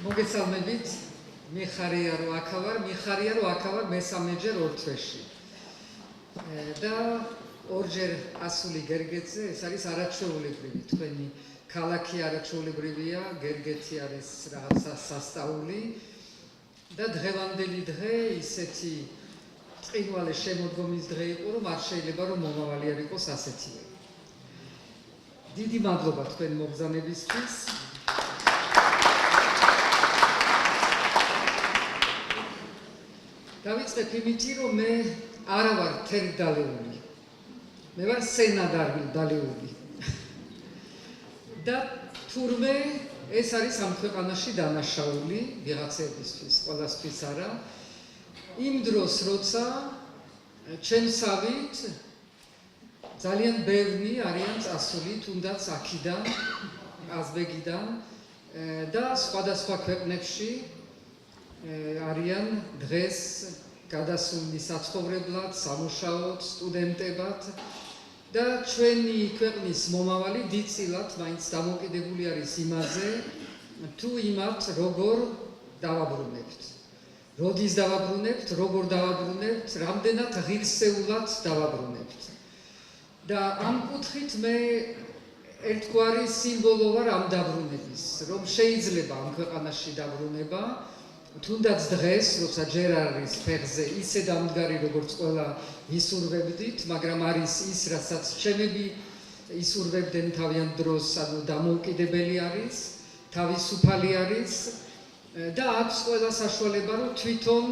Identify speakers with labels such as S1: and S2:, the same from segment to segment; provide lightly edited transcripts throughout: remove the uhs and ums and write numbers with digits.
S1: მოგესალმებით, მიხარია რომ აქ ვარ მესამეჯერ ორ თვეში. და ორჯერ ასული გერგეთზე, ეს არის არაჩვეულებრივი, თქვენი ქალაქი არაჩვეულებრივია, გერგეთი არის რაღაცა სასწაული და დღევანდელი დღე ისეთი წინვალე შემოდგომის დღე იყო, რომ არ შეიძლება რომ მომავალი არ იყოს ასეთივე. დიდი მადლობა თქვენ მოგზანებისთვის. დავიწყებ იმით, რომ მე არა ვარ თერგდალეული. მე ვარ სენადარდალეული. და თურმე ეს არის ამ ქვეყანაში დანაშაული ვიღაცებისთვის, ყველასთვის არა. იმ დროს, როცა ჩემსავით ძალიან ბევრი არიან წასული, თუნდაც აქიდან, ყაზბეგიდან და სხვადასხვა ქვეყნებში არიან დღეს გადასული საცხოვრებლად, სამუშაოდ, სტუდენტებად და ჩვენი ქვეყნის მომავალი დიდწილად მაინც დამოკიდებული არის იმაზე, თუ იმათ როგორ დავაბრუნებთ. როდის დავაბრუნებთ, როგორ დავაბრუნებთ, რამდენად ღირსეულად დავაბრუნებთ. და ამ კუთხით მე ერთგვარი სიმბოლო ვარ ამ დაბრუნების, რომ შეიძლება ამ ქვეყანაში დაბრუნება, თუნდაც დღეს, როცა ჯერ არის ფეხზე ისე დამდგარი, როგორც ყველა ისურვებდით, მაგრამ არის ის, რასაც ჩემები ისურვებდნენ თავიანთ დროს, ანუ დამოუკიდებელი არის, თავისუფალი არის და აქვს ყველა საშუალება, რომ თვითონ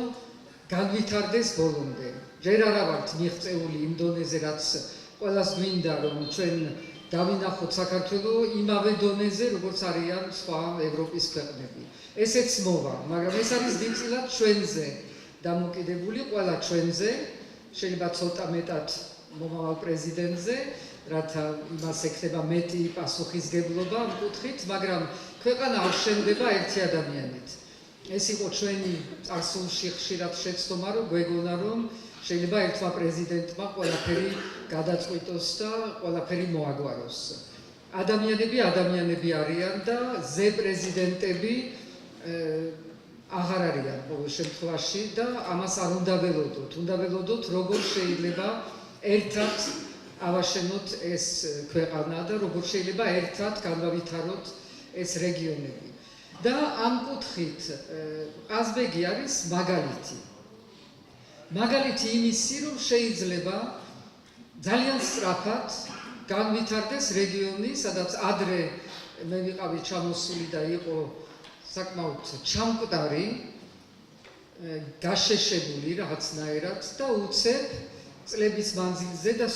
S1: განვითარდეს ბოლომდე. ჯერ არა ვართ მიღწეული იმ დონეზე, რაც ყველას გვინდა, რომ ჩვენ დავინახოთ საქართველოს იმავე დონეზე, როგორც არიან სხვა ევროპის ქვეყნები. ესეც მოვა, მაგრამ ეს არის დიდწილად ჩვენზე დამოკიდებული, ყველა ჩვენზე, შეიძლება ცოტა მეტად მომავალ პრეზიდენტზე, რათა იმას ექნება მეტი პასუხისგებლობა ამ კუთხით, მაგრამ ქვეყანა არ შენდება ერთი ადამიანით. ეს იყო ჩვენი წარსულში ხშირად შეცდომა, რომ გვეგონა, რომ შეიძლება ერთმა პრეზიდენტმა ყველაფერი გადაწყვიტოს და ყველაფერი მოაგვაროს. ადამიანები არიან და ზე პრეზიდენტები აღარ არიან ყოველ შემთხვევაში და ამას არ უნდა ველოდოთ. უნდა ველოდოთ, როგორ შეიძლება ერთად ავაშენოთ ეს ქვეყანა და როგორ შეიძლება ერთად განავითაროთ ეს რეგიონები. და ამ კუთხით ყაზბეგი არის მაგალითი. მაგალითი იმისი, რომ შეიძლება ძალიან სწრაფად განვითარდეს რეგიონი, სადაც ადრე მე ვიყავი ჩამოსული და იყო საკმაოდ ჩამკვდარი, გაშეშებული რაღაცნაირად და უცებ წლების მანძილზე და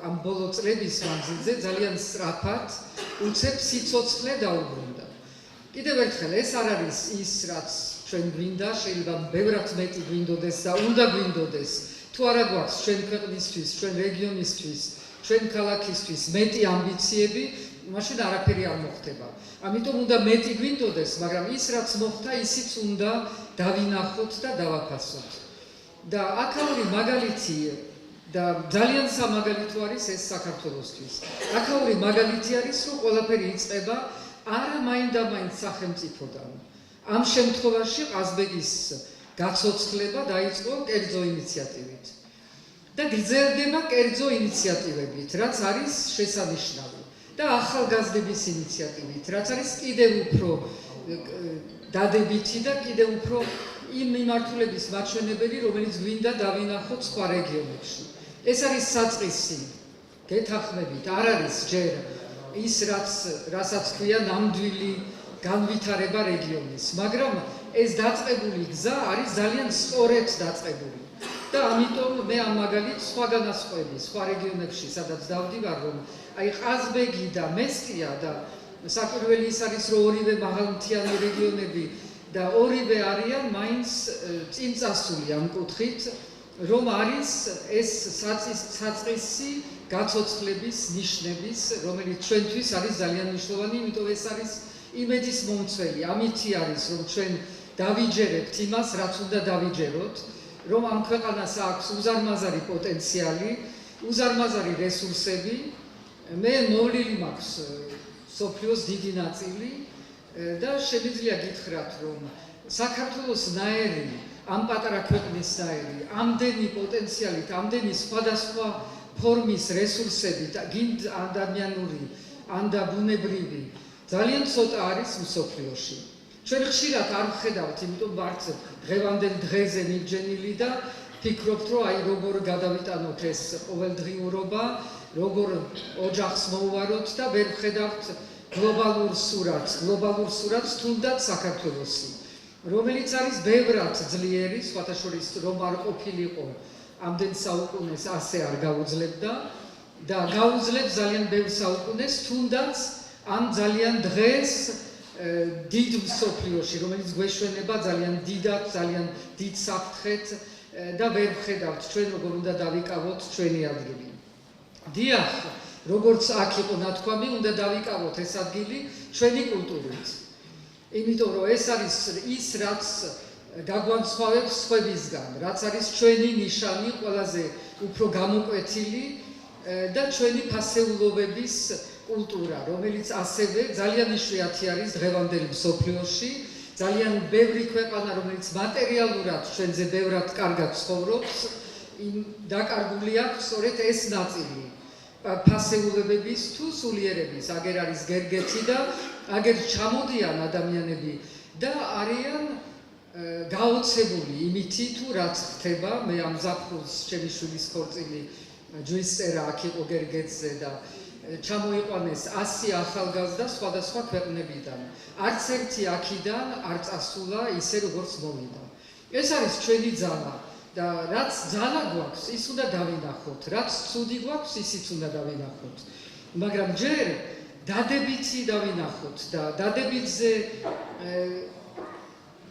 S1: ამ ბოლო წლების მანძილზე ძალიან სწრაფად უცებ სიცოცხლე დაუბრუნდა. კიდევ ერთხელ ეს არ არის ის, რაც ჩვენ გვინდა, შეიძლება ბევრად მეტი გვინდოდეს და უნდა გვინდოდეს. თუ არა გვაქვს ჩვენ ქვეყნისთვის, ჩვენ რეგიონისთვის, ჩვენ ქალაქისთვის მეტი ამბიციები, მაშინ არაფერი არ მოხდება. ამიტომ უნდა მეტი გვინდოდეს, მაგრამ ის რაც მოხდა, ისიც უნდა დავინახოთ და დავაფასოთ. და აქაური მაგალითი და ძალიან სამაგალითო არის ეს საქართველოსთვის. აქაური მაგალითი არის, რომ ყველაფერი იწყება არა მაინდა-მაინც სახელმწიფოდან. ამ შემთხვევაში ყაზბეგის გაცოცხლება დაიწყო კერძო ინიციატივით. და გრძელდება კერძო ინიციატივებით, რაც არის შესანიშნავი. და ახალგაზრდების ინიციატივით, რაც არის კიდევ უფრო დადებითი და კიდევ უფრო იმ მიმართულების მაჩვენებელი, რომელიც გვინდა დავინახოთ სხვა რეგიონებში. ეს არის საწყისი, გეთანხმებით, არ არის ჯერ ის, რასაც ქვია ნამდვილი განვითარება რეგიონის, მაგრამ ეს დაწყებული გზა არის ძალიან სწორედ დაწყებული. და ამიტომ მე ამ მაგალითს სხვა განასხვავების, სხვა რეგიონებში, სადაც დავდივარ, რომ აი ყაზბეგი და მესტია და საკვირველი ის არის, რომ ორივე მაღალმთიანი რეგიონები და ორივე არიან მაინც წინ წასული ამ კუთხით, რომ არის ეს საწყისი გაცოცხლების ნიშნების, რომელიც ჩვენთვის არის ძალიან მნიშვნელოვანი, იმიტომ ეს არის იმედის მომცველი. ამითი არის, რომ ჩვენ დავიჯერებთ იმას, რაც უნდა დავიჯეროთ, რომ ამ ქვეყანას აქვს უზარმაზარი პოტენციალი, უზარმაზარი რესურსები. მე მოვლილი მაქვს სოფლიოს დიდი ნაწილი და შემიძლია გითხრათ, რომ საქართველოს ნაერი, ამ პატარა ქვეყნის ნაერი, ამდენი პოტენციალით, ამდენი სხვადასხვა ფორმის რესურსებით, გინდ ადამიანური, ან და ბუნებრივი, ძალიან ცოტა არის მსოფლიოში. ჩვენ ხშირად არ ვხედავთ, იმიტომ ვართ დღევანდელ დღეზე მიბჯენილი და ფიქრობთ, რომ აი როგორ გადავიტანოთ ეს ყოველდღიურობა, როგორ ოჯახს მოვუაროთ და ვერ ვხედავთ გლობალურ სურათს, თუნდაც საქართველოსი, რომელიც არის ბევრად ძლიერი, სხვათა შორის რომ არ ყოფილიყო ამდენ საუკუნეს ასე არ გაუძლებდა და გაუძლებს ძალიან ბევრ საუკუნეს, თუნდაც ამ ძალიან დღეს დიდ მსოფლიოში, რომელიც გვეშვენება ძალიან დიდად, ძალიან დიდ საფრთხეთ და ვერ ვხედავთ ჩვენ როგორ უნდა დავიკავოთ ჩვენი ადგილი. დიახ, როგორც აქ იყო ნათქვამი, უნდა დავიკავოთ ეს ადგილი ჩვენი კულტურით. იმიტომ რომ ეს არის ის, რაც გაგვანცხოვებს სხვებისგან, რაც არის ჩვენი ნიშანი, ყველაზე უფრო გამოკვეთილი და ჩვენი ფასეულობების კულტურა, რომელიც ასევე ძალიან იშვიათი არის დღევანდელ მსოფლიოში, ძალიან ბევრი ქვეყანა, რომელიც მატერიალურად ჩვენზე ბევრად კარგად ცხოვრობს, დაკარგული აქვს სწორედ ეს ნაწილი. ფასეულებების თუ სულიერების, აგერ არის გერგეთი და აგერ ჩამოდიან ადამიანები და არიან გაოცებული იმითი თუ რაც ხდება. მე ამ ზაფხულს ჩემი შვილის ხორცილი ჯვრის წერა აქ იყო გერგეთზე და ჩამოიყვანეს 100 ახალგაზრდა სხვადასხვა ქვეყნებიდან. არც ერთი აქიდან არ წასულა ისე როგორც მოვიდა. ეს არის ჩვენი ძალა. და რაც ძალა გვაქვს, ის უნდა დავინახოთ, რაც ცუდი გვაქვს, ისიც უნდა დავინახოთ. მაგრამ ჯერ დადებითი დავინახოთ და დადებითზე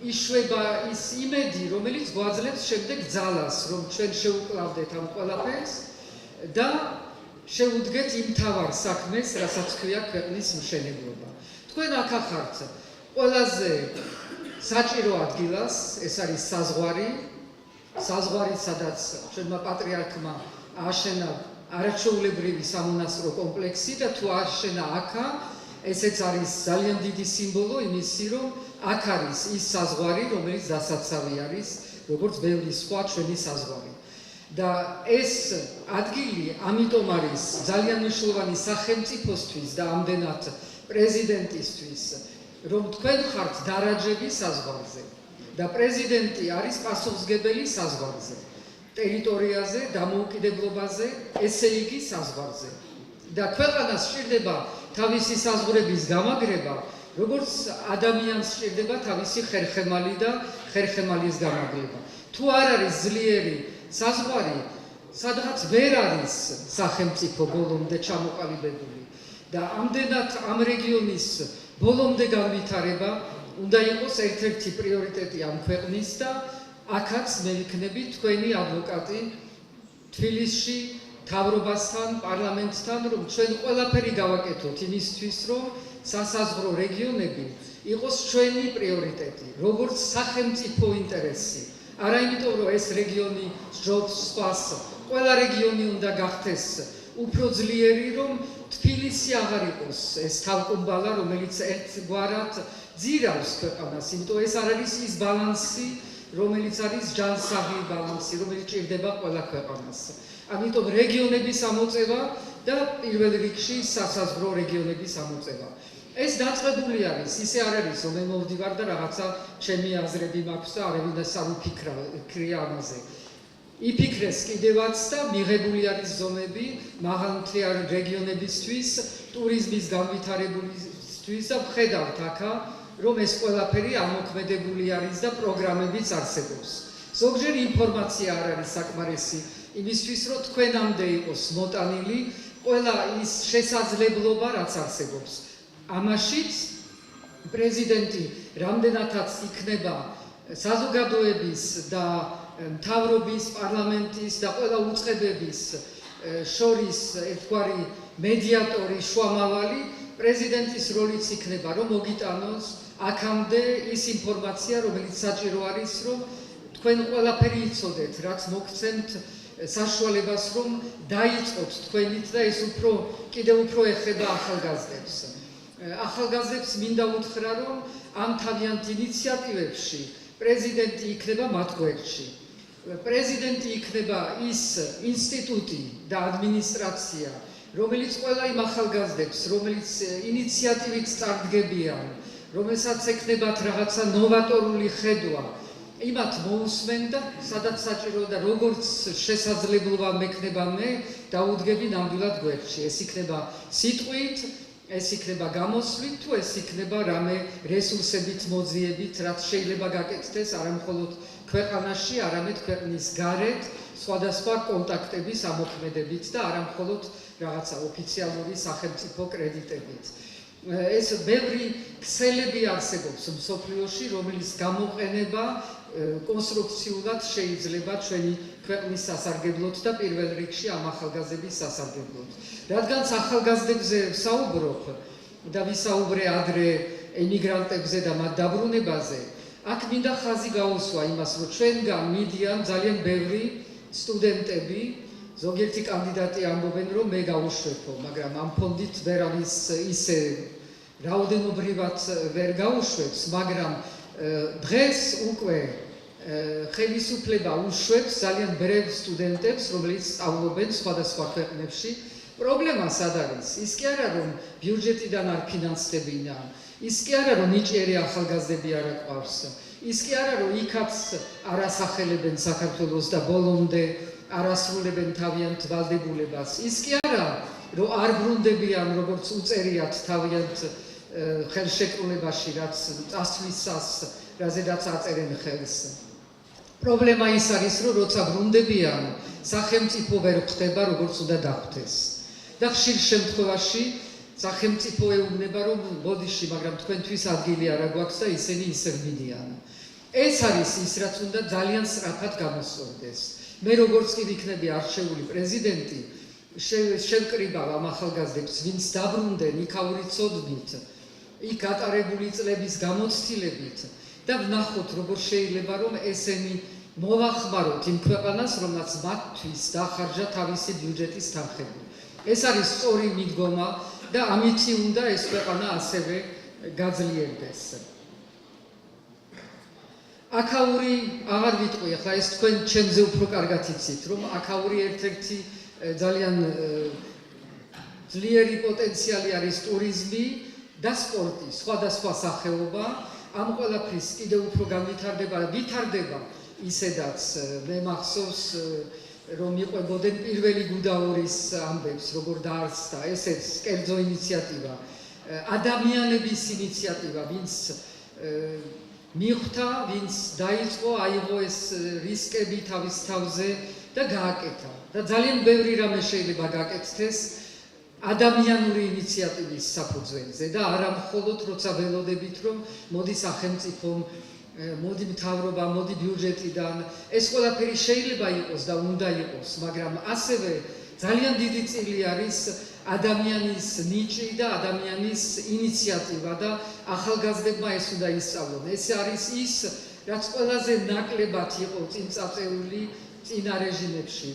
S1: იშვება ის იმედი, რომელიც გვაძლევს შემდეგ ძალას, რომ ჩვენ შევუკლავდეთ ამ ყველაფერს და შევუდგეთ იმ მთავარ საქმეს, რასაც ქვია ქვეყნის მშენებლობა. თქვენ აქ ახართ ყველაზე საჭირო ადგილას, ეს არის საზღვარი, სადაც ჩვენმა პატრიარქმა ააშენა არაჩვეულებრივი სამონასტრო კომპლექსი და თუ ააშენა აქა, ესეც არის ძალიან დიდი სიმბოლო იმისი, რომ აქ არის ის საზღვარი, რომელიც დასაცავი არის, როგორც ბევრი სხვა ჩვენი საზღვარი. და ეს ადგილი ამიტომ არის ძალიან მნიშვნელოვანი სახელმწიფოსთვის და ამდენად პრეზიდენტისთვის, რომ თქვენ ხართ დარაჯები საზღვარზე. და პრეზიდენტი არის პასუხისმგებელი საზღვარზე, ტერიტორიაზე, დამოუკიდებლობაზე, ესე იგი საზღვარზე. და ქვეყანას სჭირდება თავისი საზღვრების გამაგრება, როგორც ადამიანს სჭირდება თავისი ხერხემალი და ხერხემალის გამაგრება. თუ არ არის ძლიერი საზღვარი, სადღაც ვერ არის სახელმწიფო ბოლომდე ჩამოყალიბებული და ამდენად ამ რეგიონის ბოლომდე განვითარება უნდა იყოს ერთ-ერთი პრიორიტეტი ამ ქვეყნის და აქაც მე ვიქნები თქვენი ადვოკატი თბილისში მთავრობასთან, პარლამენტთან, რომ ჩვენ ყველაფერი გავაკეთოთ იმისთვის, რომ სასაზღვრო რეგიონები იყოს ჩვენი პრიორიტეტი, როგორც სახელმწიფო ინტერესი. არა იმიტომ, რომ ეს რეგიონი სჯობს სხვას, ყველა რეგიონი უნდა გახდეს უფრო ძლიერი, რომ თბილისი აღარ იყოს ეს თავკუმბალა, რომელიც ერთგვარად ძირავს ქვეყანას, იმიტომ ეს არ არის ის ბალანსი, რომელიც არის ჯანსაღი ბალანსი, რომელიც ჭირდება ყველა ქვეყანას. ამიტომ რეგიონების ამოწევა და პირველ რიგში სასაზღვრო რეგიონების ამოწევა. ეს დაწყებული არის, ისე არ არის, რომ მე მოვდივარ და რაღაცა ჩემი აზრები მაქვს და არავინას არ უფიქრია ამაზე. იფიქრეს კიდევაც და მიღებული არის ზომები მაღალმთიარე რეგიონებისთვის, ტურიზმის განვითარებისთვის და ვხედავთ აქა, რომ ეს ყველაფერი ამოქმედებული არის და პროგრამებიც არსებობს. ზოგჯერ ინფორმაცია არ არის საკმარისი იმისთვის, რომ თქვენამდე იყოს მოტანილი ყველა ის შესაძლებლობა, რაც არსებობს. ამაშიც პრეზიდენტი რამდენადაც იქნება საზოგადოების და მთავრობის, პარლამენტის და ყველა უწყებების შორის ერთგვარი მედიატორი, შუამავალი, პრეზიდენტის როლიც იქნება, რომ მოგიტანოს აქამდე ის ინფორმაცია, რომელიც საჭირო არის, რომ თქვენ ყველაფერი იცოდეთ, რაც მოგცემთ საშუალებას, რომ დაიწყოთ თქვენით და ეს კიდევ უფრო ეხება ახალგაზრდებს. ახალგაზრდებს მინდა უთხრა, რომ ამ თავიანთ ინიციატივებში პრეზიდენტი იქნება მათ გვერდში. პრეზიდენტი იქნება ის ინსტიტუტი და ადმინისტრაცია, რომელიც ყველა იმ ახალგაზრდებს, რომელიც ინიციატივით წარდგებიან, რომელსაც ექნებათ რაღაცა ნოვატორული ხედვა, იმათ მოусმენდა, სადაც საჭირო და როგორც შესაძლებლობა მექნება მე დაუდგები ნამდვილად გვერდში. ეს იქნება სიტყვით, ეს იქნება გამოსვლით, თუ ეს იქნება რამე რესურსებით მოძიებით, რაც შეიძლება გაკეთდეს არა მხოლოდ ქვეყანაში, არამედ ქვეყნის გარეთ, სხვადასხვა კონტაქტების ამოქმედებით და არა მხოლოდ რაღაცა ოფიციალური სახელმწიფო კრედიტებით. ეს ბევრი ქსელები არსებობს მსოფლიოში, რომლის გამოყენება კონსტრუქციულად შეიძლება ჩვენი ქვეყნის სასარგებლოდ და პირველ რიგში ამ ახალგაზრდების სასარგებლოდ. რადგანაც ახალგაზრდებზე ვსაუბრობ და ვისაუბრე ადრე ემიგრანტებზე და მათ დაბრუნებაზე, აქ მინდა ხაზი გაუსვა იმას, რომ ჩვენგან მიდიან ძალიან ბევრი სტუდენტები, ზოგიერთი კანდიდატი ამბობენ, რომ მე გავუშვებო, მაგრამ ამ ფონდით ვერავის ისე რაოდენობრივად ვერ გაუშვებს, მაგრამ დღეს უკვე ხელისუფლება უშვებს ძალიან ბევრ სტუდენტებს, რომლებიც სწავლობენ სხვადასხვა ქვეყნებში. პრობლემა სად არის? ის კი არა, რომ ბიუჯეტიდან არ ფინანსდებიან, ის კი არა, რომ ნიჭიერი ახალგაზრდები არ აყვავს, ის კი არა, რომ იქაც არ ასახელებენ საქართველოს და ბოლომდე არ ასრულებენ თავიანთ ვალდებულებას, ის კი არა, რომ არ ბრუნდებიან, როგორც უწერიათ თავიანთ ხელშეკრულებაში, რაც წასვლისას, რაზედაც აწერენ ხელს. პრობლემა ის არის, რომ როცა ბრუნდებიან, სახელმწიფო ვერ ხვდება, როგორც უნდა დახვდეს. და ხშირ შემთხვევაში სახელმწიფო ეუბნება, რომ ბოდიში, მაგრამ თქვენთვის ადგილი არ აგვაქვს და ისინი ისე მიდიან. ეს არის ის, რაც უნდა ძალიან სწრაფად გამოსწორდეს. მე როგორც კი ვიქნები არჩეული პრეზიდენტი, შევკრიბავ ამ ახალგაზრდებს, ვინც დაბრუნდნენ იქაური ცოდნით, იქ გატარებული წლების გამოცდილებით და ვნახოთ, როგორ შეიძლება, რომ ესენი მოვახმაროთ იმ ქვეყანას, რომელსაც მათთვის დახარჯა თავისი ბიუჯეტის თანხები. ეს არის სწორი მიდგომა და ამითი უნდა ეს ქვეყანა ასევე გაძლიერდეს. აქაური აღარ ვიტყვი, ახლა ეს თქვენ ჩემზე უფრო კარგად იცით, რომ აქაური ერთ-ერთი ძალიან ძლიერი პოტენციალი არის ტურიზმი და სპორტი, სხვადასხვა სახეობა. ამ ყველაფრის კიდევ უფრო ვითარდება ისედაც მე მახსოვს, რომ იყვებოდნენ პირველი გუდაურის ამბებს, როგორ დაარსდა, ესეც კერძო ინიციატივა, ადამიანების ინიციატივა, ვინც მიხვდა, ვინც დაიწყო, აიღო ეს რისკები თავის თავზე და გააკეთა. და ძალიან ბევრი რამე შეიძლება გაკეთდეს ადამიანური ინიციატივის საფუძველზე და არა მხოლოდ როცა ველოდებით, რომ მოდი სახელმწიფომ, მოდი მთავრობა, მოდი ბიუჯეტიდან, ეს ყველაფერი შეიძლება იყოს და უნდა იყოს, მაგრამ ასევე ძალიან დიდი წილი არის ადამიანის ნიჭი და ადამიანის ინიციატივა და ახალგაზრდებმა ეს უნდა ისწავლონ. ეს არის ის, რაც ყველაზე ნაკლებად იყო წინ წაწეული წინა რეჟიმებში,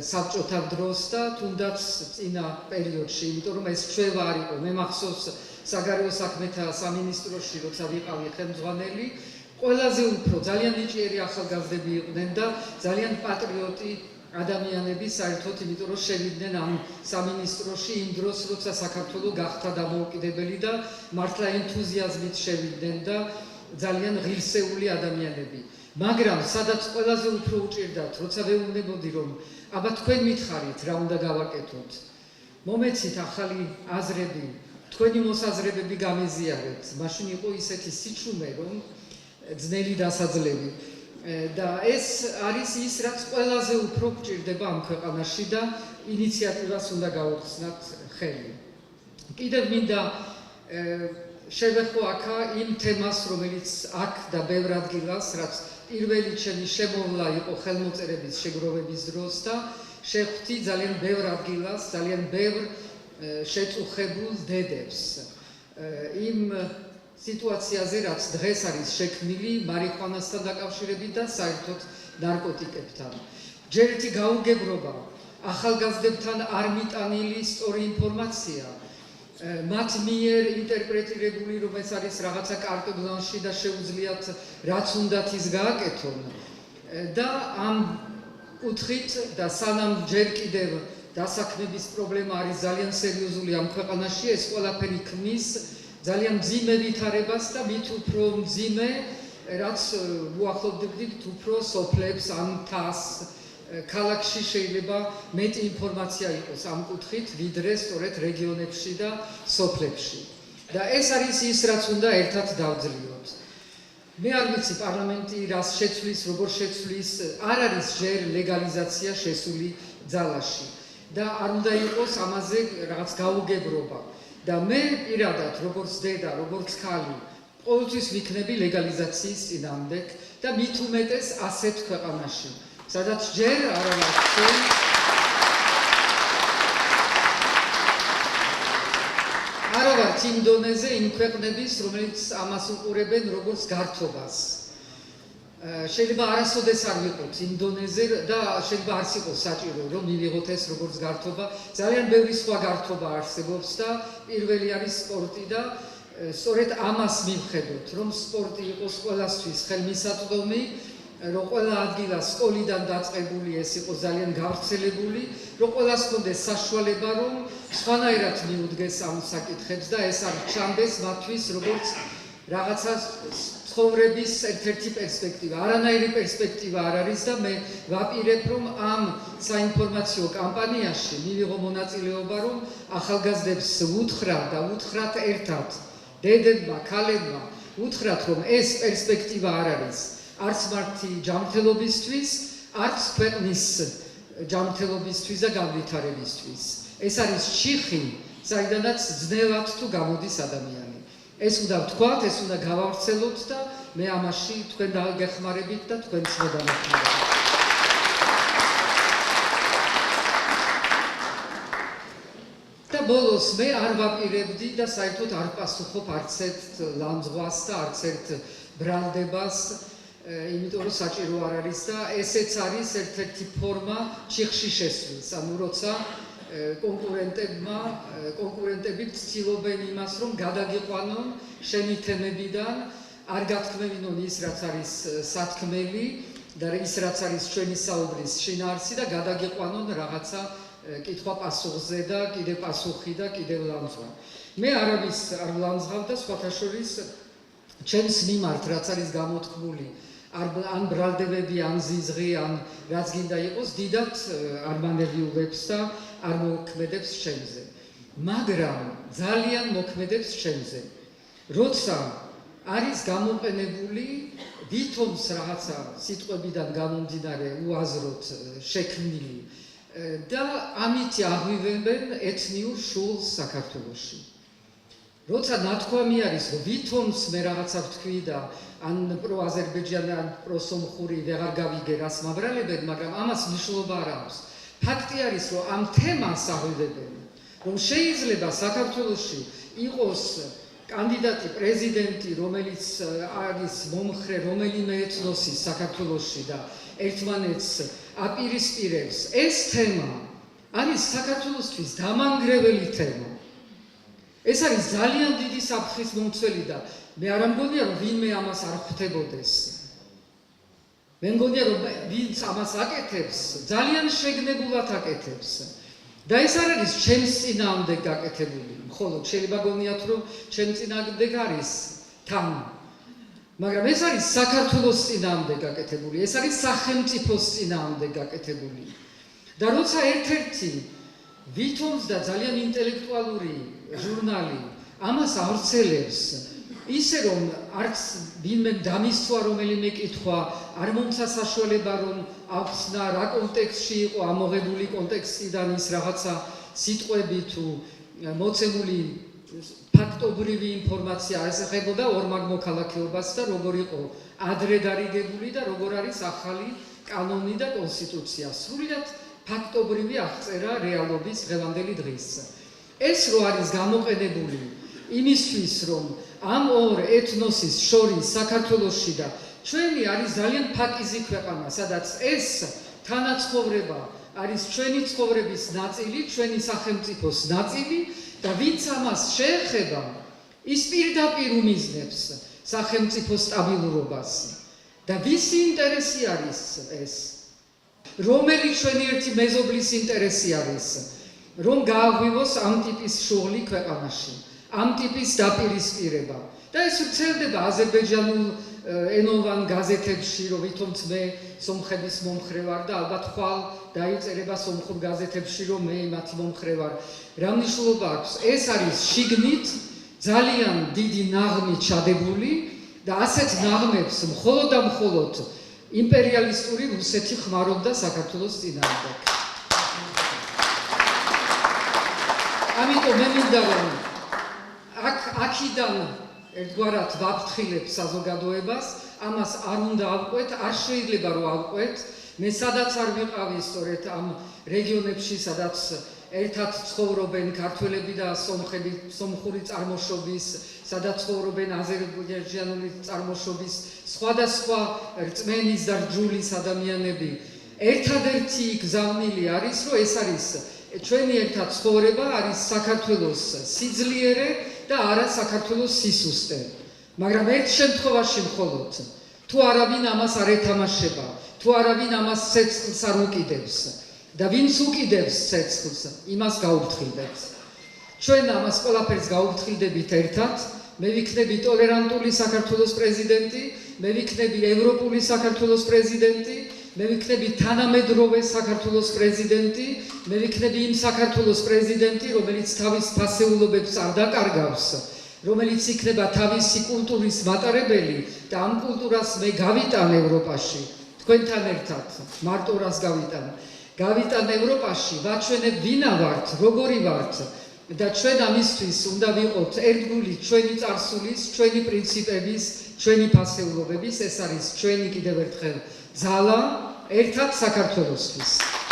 S1: საბჭოთა დროს და თუნდაც წინა პერიოდში, იმიტომ რომ ეს ჩვევა არ იყო. მე მახსოვს საგარეო საქმეთა სამინისტროში, როცა ვიყავი ხელმძღვანელი, ყველაზე უფრო ძალიან ნიჭიერი ახალგაზრდები იყვნენ და ძალიან პატრიოტი ადამიანები საერთოდ, იმიტომ რომ შევიდნენ ამ სამინისტროში იმ დროს, როცა საქართველო გახდა დამოუკიდებელი და მართლა ენთუზიაზმით შევიდნენ და ძალიან ღირსეული ადამიანები. მაგრამ სადაც ყველაზე უფრო უჭირდათ, როცა ვეუბნებოდი, რომ აბა თქვენ მითხარით, რა უნდა გავაკეთოთ, მომეცით ახალი აზრები, თქვენი მოსაზრებები გამეზიარეთ, მაშინ იყო ისეთი სიჩუმე, რომ ძნელი დასაძლევი. და ეს არის ის, რაც ყველაზე უფრო გვჭირდება ამ ქვეყანაში და ინიციატივას უნდა გაუხსნათ ხელი. კიდევ მინდა შევეხო აქა იმ თემას, რომელიც აქ და ბევრ ადგილას, რაც პირველი ჩემი შემოვლა იყო ხელმოწერების შეგროვების დროს და შეხვდი ძალიან ბევრ ადგილას, ძალიან ბევრ შეწუხებულ დედებს. იმ სიტუაციაზე, რაც დღეს არის შექმნილი მარიხუანასთან დაკავშირებით და საერთოდ ნარკოტიკებთან. ჯერ ერთი გაუგებრობა, ახალგაზრდებთან არ მიტანილი სწორი ინფორმაცია მათ მიერ ინტერპრეტირებული, რომ ეს არის რაღაცა კარტ ბლანში და შეუძლიათ რაც უნდათ ის გააკეთონ. და ამ კუთხით და სანამ ჯერ კიდევ დასაქმების პრობლემა არის ძალიან სერიოზული ამ ქვეყანაში, ეს ყველაფერი ქმნის ძალიან მძიმე ვითარებას და მით უფრო მძიმე, რაც უახლოვდებდით უფრო სოფლებს ან თას ქალაქში შეიძლება მეტი ინფორმაცია იყოს ამ კუთხით, ვიდრე სწორედ რეგიონებში და სოფლებში. და ეს არის ის, რაც უნდა ერთად დავძლიოთ. მე არ ვიცი პარლამენტი რას შეცვლის, როგორ შეცვლის, არ არის ჯერ ლეგალიზაცია შესული ძალაში და არ უნდა იყოს ამაზე რაღაც გაუგებრობა. და მე პირადად, როგორც დედა, როგორც ქალი, ყოველთვის ვიქნები ლეგალიზაციის წინააღმდეგ და მით უმეტეს ასეთ ქვეყანაში, სადაც ჯერ არ ვართ იმ დონეზე იმ ქვეყნების, რომელიც ამას უყურებენ როგორც გართობას. შეიძლება არასოდეს არ ვიყოთ იმ დონეზე და შეიძლება არც იყოს საჭირო, რომ მივიღოთ ეს როგორც გართობა. ძალიან ბევრი სხვა გართობა არსებობს და პირველი არის სპორტი და სწორედ ამას მივხედოთ, რომ სპორტი იყოს ყველასთვის ხელმისაწვდომი, რომ ყველა ადგილას სკოლიდან დაწყებული ეს იყოს ძალიან გავრცელებული, რომ ყველას ჰქონდეს საშუალება, რომ სხვანაირად მიუდგეს ამ საკითხებს და ეს არ ჩანდეს მათთვის როგორც რაღაცა ცხოვრების ერთ-ერთი პერსპექტივა. არანაირი პერსპექტივა არ არის და მე ვაპირებ, რომ ამ საინფორმაციო კამპანიაში მივიღო მონაწილეობა, რომ ახალგაზრდებს უთხრათ და უთხრათ ერთად, დედებმა, ქალებმა, უთხრათ, რომ ეს პერსპექტივა არ არის არც მათი ჯანმრთელობისთვის, არც ქვეყნის ჯანმრთელობისთვის და განვითარებისთვის. ეს არის ჩიხი, საიდანაც ძნელად თუ გამოდის ადამიანი. ეს უნდა ვთქვათ, ეს უნდა გავავრცელოთ და მე ამაში თქვენ გეხმარებით და თქვენც მოდამოქმედებით. და ბოლოს მე არ ვაპირებდი და საერთოდ არ პასუხობ არც ერთ ლამძღვას და არც ერთ ბრალდებას, იმიტომ რომ საჭირო არ არის და ესეც არის ერთ-ერთი ფორმა ჩიხში შესვლის. ანუ როცა კონკურენტები ცდილობენ იმას, რომ გადაგიყვანონ შენი თემებიდან, არ გათქმევინონ ის, რაც არის სათქმელი და ის, რაც არის ჩვენი საუბრის შინაარსი და გადაგიყვანონ რაღაცა კითხვა-პასუხზე და კიდევ პასუხი და კიდევ ლამძღვა. მე არავის არ ვლამძღავ და სხვათა შორის ჩემს მიმართ, რაც არის გამოთქმული, ან ბრალდებები, ან ზიზღი, ან რაც გინდა იყოს, დიდად არ მანევიულებს და არ მოქმედებს ჩემზე. მაგრამ ძალიან მოქმედებს ჩემზე. როცა არის გამოყენებული ვითომს რაღაცა სიტყვებიდან გამომდინარე უაზროდ შექმნილი და ამით აღვივებენ ეთნიურ შულს საქართველოში. როცა ნათქვამი არის, რომ ვითომს მე რაღაცა ვთქვი და ან პრო-აზერბაიჯანი, ან პრო-სომხური ვეღარ გავიგე რას მაბრალებენ, მაგრამ ამას მნიშვნელობა არ აქვს. ფაქტი არის, რომ ამ თემას აღვივებენ, რომ შეიძლება საქართველოში იყოს კანდიდატი პრეზიდენტი, რომელიც არის მომხრე რომელიმე ეთნოსის საქართველოში და ერთმანეთს აპირისპირებს. ეს თემა არის საქართველოსთვის დამანგრეველი თემა. ეს არის ძალიან დიდი საფრთხის მომცველი და მე არ მგონია, რომ ვინმე ამას არ ხვდებოდეს. მე მგონია, რომ ვინც ამას აკეთებს, ძალიან შეგნებულად აკეთებს. და ეს არ არის ჩემს წინააღმდეგ გაკეთებული. მხოლოდ შეიძლება გონიათ, რომ ჩემს წინააღმდეგ არის თან. მაგრამ ეს არის საქართველოს წინააღმდეგ გაკეთებული, ეს არის სახელმწიფოს წინააღმდეგ გაკეთებული. და როცა ერთ-ერთი ვითომს და ძალიან ინტელექტუალური ჟურნალი ამას ავრცელებს, ისე რომ არც ვინმე დამისვა რომელიმე კითხვა, არ მომცა საშუალება რომ ახსნა რა კონტექსტში იყო ამოღებული კონტექსტიდან ის რაღაცა სიტყვები თუ მოცემული ფაქტობრივი ინფორმაცია ასახებოდა ორმაგ მოქალაქეობას და როგორ იყო ადრე დარიგებული და როგორ არის ახალი კანონი და კონსტიტუცია. სრულად ფაქტობრივი აღწერა რეალობის დღევანდელი დღის. ეს რო არის გამოყენებული იმისთვის, რომ ამ ორ ეთნოსის შორის საქართველოში და ჩვენი არის ძალიან ფაკიზი ქვეყანა, სადაც ეს თანაცხოვრება არის ჩვენი ცხოვრების ნაწილი, ჩვენი სახელმწიფოს ნაწილი და ვინც ამას შეეხება, ის პირდაპირ უმიზნებს სახელმწიფო სტაბილურობას. და ვისი ინტერესი არის ეს? რომელი ჩვენი ერთი მეზობლის ინტერესი არის? რომ გააღვივოს ამ ტიპის შუღლი ქვეყანაში, ამ ტიპის დაპირისპირება. და ეს ვრცელდება აზერბაიჯანულ ენოვან გაზეთებში, რომ ვითომც მე სომხების მომხრე ვარ და ალბათ ხვალ დაიწერება სომხურ გაზეთებში, რომ მე მათი მომხრე ვარ. რა მნიშვნელობა აქვს? ეს არის შიგნით ძალიან დიდი ნაღმით ჩადებული და ასეთ ნაღმებს მხოლოდ და მხოლოდ იმპერიალისტური რუსეთი ხმარობდა საქართველოს წინააღმდეგ. ამიტომ მე მინდა რომ აქედან ერთგვარად ვაფრთხილებ საზოგადოებას, ამას არ უნდა ავყვეთ, არ შეიძლება რომ ავყვეთ. მე სადაც არ ვიყავი სწორედ ამ რეგიონებში, სადაც ერთად ცხოვრობენ ქართველები და სომხები, სომხური წარმოშობის, სადაც ცხოვრობენ აზერბაიჯანული წარმოშობის სხვადასხვა რწმენის და რჯულის ადამიანები. ერთადერთი გზავნილი არის, რომ ეს არის ჩვენი ერთად ცხოვრება, არის საქართველოს სიძლიერე და არა საქართველოს სისუსტე. მაგრამ ერთ შემთხვევაში მხოლოდ, თუ არავინ ამას არ ეთამაშება, თუ არავინ ამას ცეცხლს არ უკიდებს და ვინც უკიდებს ცეცხლს, იმას გაუფრთხილდებთ. ჩვენ ამას ყველაფერს გაუფრთხილდებით ერთად. მე ვიქნები ტოლერანტული საქართველოს პრეზიდენტი, მე ვიქნები ევროპული საქართველოს პრეზიდენტი, მე ვიქნები თანამედროვე საქართველოს პრეზიდენტი, მე ვიქნები იმ საქართველოს პრეზიდენტი, რომელიც თავის ფასეულობებს არ დაკარგავს, რომელიც იქნება თავისი კულტურის მატარებელი და ამ კულტურას მე გავიტან ევროპაში, თქვენთან ერთად, მარტო რას გავიტან. გავიტან ევროპაში, ვაჩვენებ ვინა ვართ, როგორი ვართ და ჩვენ ამისთვის უნდა ვიყოთ ერთგული ჩვენი წარსულის, ჩვენი პრინციპების, ჩვენი ფასეულობების, ეს არის ჩვენი კიდევ ერთხელ ძალა ერთად საქართველოსთვის.